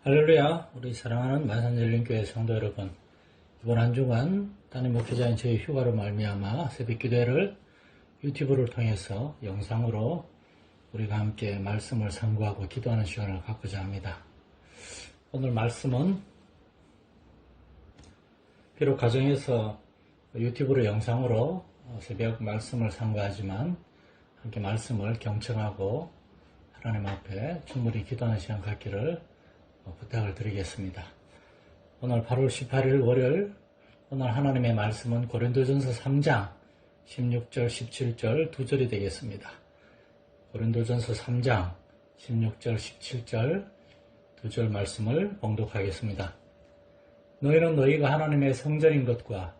할렐루야, 우리 사랑하는 만산절림교회 성도 여러분, 이번 한 주간 담임 목회자인 저희 휴가로 말미암아 새벽기도회를 유튜브를 통해서 영상으로 우리가 함께 말씀을 상고하고 기도하는 시간을 갖고자 합니다. 오늘 말씀은 비록 가정에서 유튜브로 영상으로 새벽 말씀을 상고하지만 함께 말씀을 경청하고 하나님 앞에 충분히 기도하는 시간 갖기를 부탁을 드리겠습니다. 오늘 8월 18일 월요일, 오늘 하나님의 말씀은 고린도전서 3장 16절 17절 두 절이 되겠습니다. 고린도전서 3장 16절 17절 두 절 말씀을 봉독하겠습니다. 너희는 너희가 하나님의 성전인 것과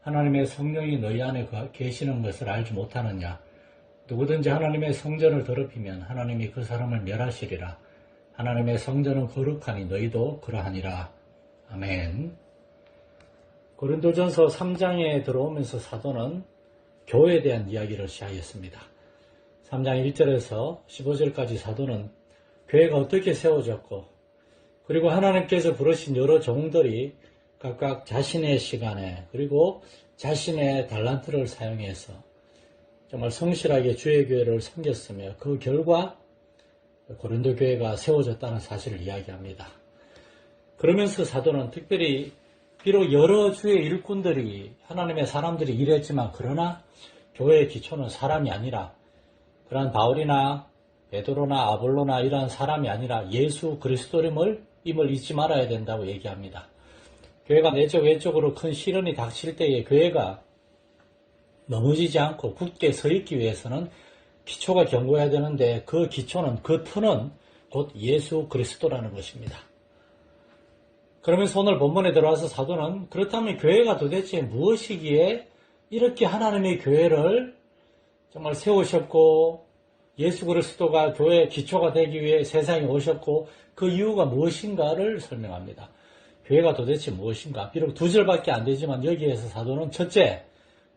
하나님의 성령이 너희 안에 계시는 것을 알지 못하느냐? 누구든지 하나님의 성전을 더럽히면 하나님이 그 사람을 멸하시리라. 하나님의 성전은 거룩하니 너희도 그러하니라. 아멘. 고린도전서 3장에 들어오면서 사도는 교회에 대한 이야기를 시작했습니다. 3장 1절에서 15절까지 사도는 교회가 어떻게 세워졌고, 그리고 하나님께서 부르신 여러 종들이 각각 자신의 시간에 그리고 자신의 달란트를 사용해서 정말 성실하게 주의 교회를 섬겼으며 그 결과 고린도 교회가 세워졌다는 사실을 이야기합니다. 그러면서 사도는 특별히 비록 여러 주의 일꾼들이 하나님의 사람들이 일했지만 그러나 교회의 기초는 사람이 아니라 그러한 바울이나 베드로나 아볼로나 이러한 사람이 아니라 예수 그리스도임을 잊지 말아야 된다고 얘기합니다. 교회가 내적 외적으로 큰 시련이 닥칠 때에 교회가 넘어지지 않고 굳게 서 있기 위해서는 기초가 견고해야 되는데 그 기초는, 그 터는 곧 예수 그리스도라는 것입니다. 그러면서 오늘 본문에 들어와서 사도는 그렇다면 교회가 도대체 무엇이기에 이렇게 하나님의 교회를 정말 세우셨고 예수 그리스도가 교회의 기초가 되기 위해 세상에 오셨고 그 이유가 무엇인가를 설명합니다. 교회가 도대체 무엇인가? 비록 두 절밖에 안 되지만 여기에서 사도는 첫째,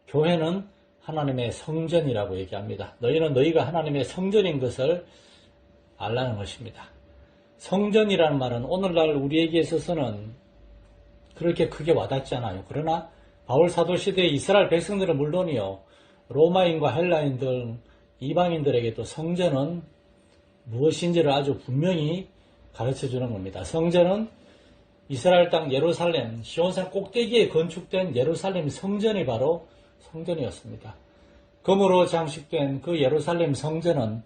교회는 하나님의 성전이라고 얘기합니다. 너희는 너희가 하나님의 성전인 것을 알라는 것입니다. 성전이라는 말은 오늘날 우리에게 있어서는 그렇게 크게 와닿지 않아요. 그러나 바울 사도 시대의 이스라엘 백성들은 물론이요, 로마인과 헬라인 등 이방인들에게도 성전은 무엇인지를 아주 분명히 가르쳐주는 겁니다. 성전은 이스라엘 땅 예루살렘, 시온산 꼭대기에 건축된 예루살렘 성전이 바로 성전이었습니다. 금으로 장식된 그 예루살렘 성전은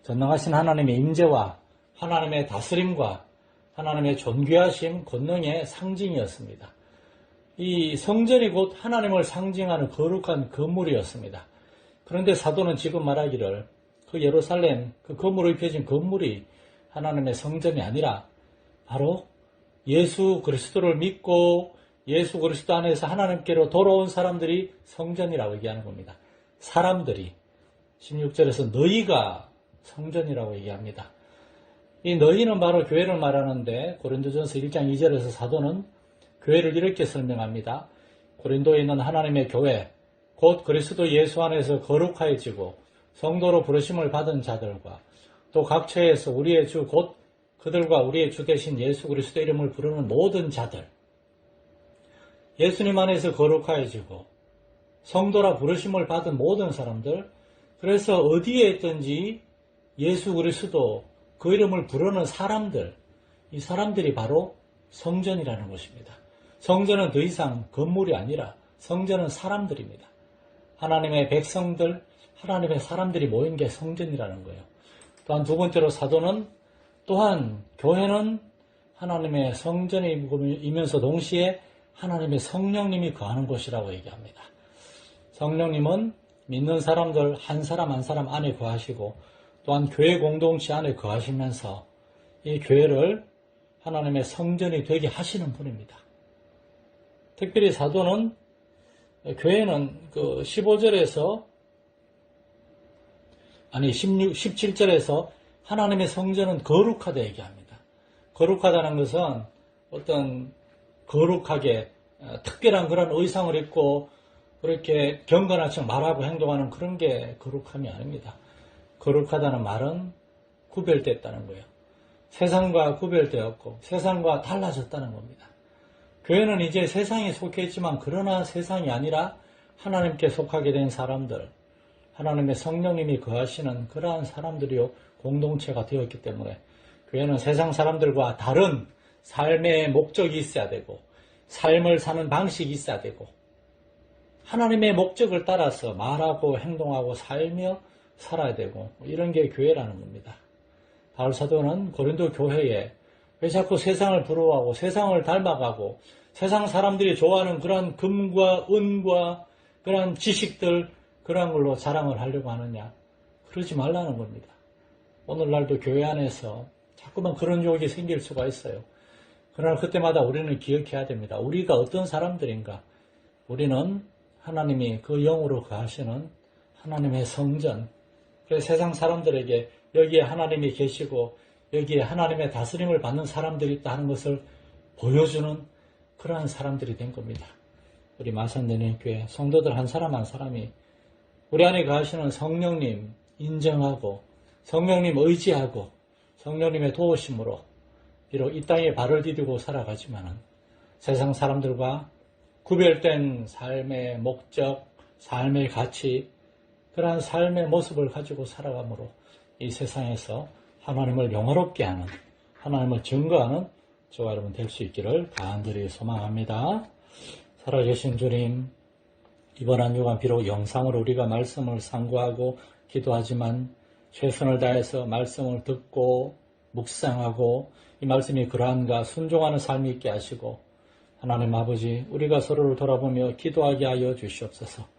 전능하신 하나님의 임재와 하나님의 다스림과 하나님의 존귀하심, 권능의 상징이었습니다. 이 성전이 곧 하나님을 상징하는 거룩한 건물이었습니다. 그런데 사도는 지금 말하기를 그 예루살렘, 그 금으로 입혀진 건물이 하나님의 성전이 아니라 바로 예수 그리스도를 믿고 예수 그리스도 안에서 하나님께로 돌아온 사람들이 성전이라고 얘기하는 겁니다. 사람들이 16절에서 너희가 성전이라고 얘기합니다. 이 너희는 바로 교회를 말하는데 고린도전서 1장 2절에서 사도는 교회를 이렇게 설명합니다. 고린도에 있는 하나님의 교회, 곧 그리스도 예수 안에서 거룩하여지고 성도로 부르심을 받은 자들과 또 각 처에서 우리의 주 곧 그들과 우리의 주 되신 예수 그리스도 이름을 부르는 모든 자들, 예수님 안에서 거룩하여지고 성도라 부르심을 받은 모든 사람들, 그래서 어디에 있든지 예수 그리스도 그 이름을 부르는 사람들, 이 사람들이 바로 성전이라는 것입니다. 성전은 더 이상 건물이 아니라 성전은 사람들입니다. 하나님의 백성들, 하나님의 사람들이 모인 게 성전이라는 거예요. 또한 두 번째로 사도는 또한 교회는 하나님의 성전이면서 동시에 하나님의 성령님이 거하는 곳이라고 얘기합니다. 성령님은 믿는 사람들 한 사람 한 사람 안에 거하시고 또한 교회 공동체 안에 거하시면서 이 교회를 하나님의 성전이 되게 하시는 분입니다. 특별히 사도는 교회는 그 17절에서 하나님의 성전은 거룩하다 얘기합니다. 거룩하다는 것은 어떤 거룩하게 특별한 그런 의상을 입고 그렇게 경건한 척 말하고 행동하는 그런 게 거룩함이 아닙니다. 거룩하다는 말은 구별됐다는 거예요. 세상과 구별되었고 세상과 달라졌다는 겁니다. 교회는 이제 세상에 속해 있지만 그러나 세상이 아니라 하나님께 속하게 된 사람들, 하나님의 성령님이 거하시는 그러한 사람들이요 공동체가 되었기 때문에 교회는 세상 사람들과 다른 삶의 목적이 있어야 되고 삶을 사는 방식이 있어야 되고 하나님의 목적을 따라서 말하고 행동하고 살며 살아야 되고 이런 게 교회라는 겁니다. 바울 사도는 고린도 교회에 왜 자꾸 세상을 부러워하고 세상을 닮아가고 세상 사람들이 좋아하는 그러한 금과 은과 그러한 지식들 그러한 걸로 자랑을 하려고 하느냐. 그러지 말라는 겁니다. 오늘날도 교회 안에서 자꾸만 그런 유혹이 생길 수가 있어요. 그러나 그때마다 우리는 기억해야 됩니다. 우리가 어떤 사람들인가. 우리는 하나님이 그 영으로 거하시는 하나님의 성전. 그래서 세상 사람들에게 여기에 하나님이 계시고 여기에 하나님의 다스림을 받는 사람들이 있다 하는 것을 보여주는 그러한 사람들이 된 겁니다. 우리 마산내는 교회 성도들 한 사람 한 사람이 우리 안에 거하시는 성령님 인정하고 성령님 의지하고 성령님의 도우심으로 비록 이 땅에 발을 디디고 살아가지만은 세상 사람들과 구별된 삶의 목적, 삶의 가치, 그러한 삶의 모습을 가지고 살아가므로 이 세상에서 하나님을 영화롭게 하는, 하나님을 증거하는 저와 여러분 될 수 있기를 간절히 소망합니다. 살아계신 주님, 이번 한 주간 비록 영상으로 우리가 말씀을 상고하고 기도하지만 최선을 다해서 말씀을 듣고 묵상하고 이 말씀이 그러한가 순종하는 삶이 있게 하시고 하나님 아버지 우리가 서로를 돌아보며 기도하게 하여 주시옵소서.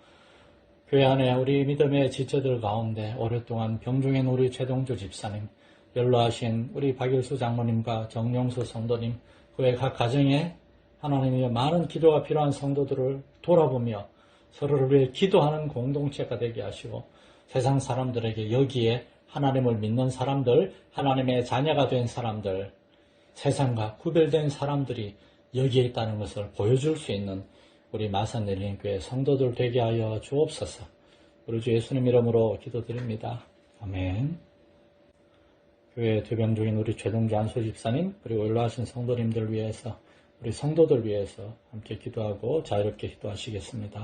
교회 안에 우리 믿음의 지체들 가운데 오랫동안 병중인 우리 최동주 집사님, 연로하신 우리 박일수 장모님과 정영수 성도님, 그외 각 가정에 하나님의 많은 기도가 필요한 성도들을 돌아보며 서로를 위해 기도하는 공동체가 되게 하시고 세상 사람들에게 여기에 하나님을 믿는 사람들, 하나님의 자녀가 된 사람들, 세상과 구별된 사람들이 여기에 있다는 것을 보여줄 수 있는 우리 마산내린교회 성도들 되게 하여 주옵소서. 우리 주 예수님 이름으로 기도드립니다. 아멘. 교회 퇴병 중인 우리 최동주 안소 집사님 그리고 연로하신 성도님들 위해서 우리 성도들 위해서 함께 기도하고 자유롭게 기도하시겠습니다.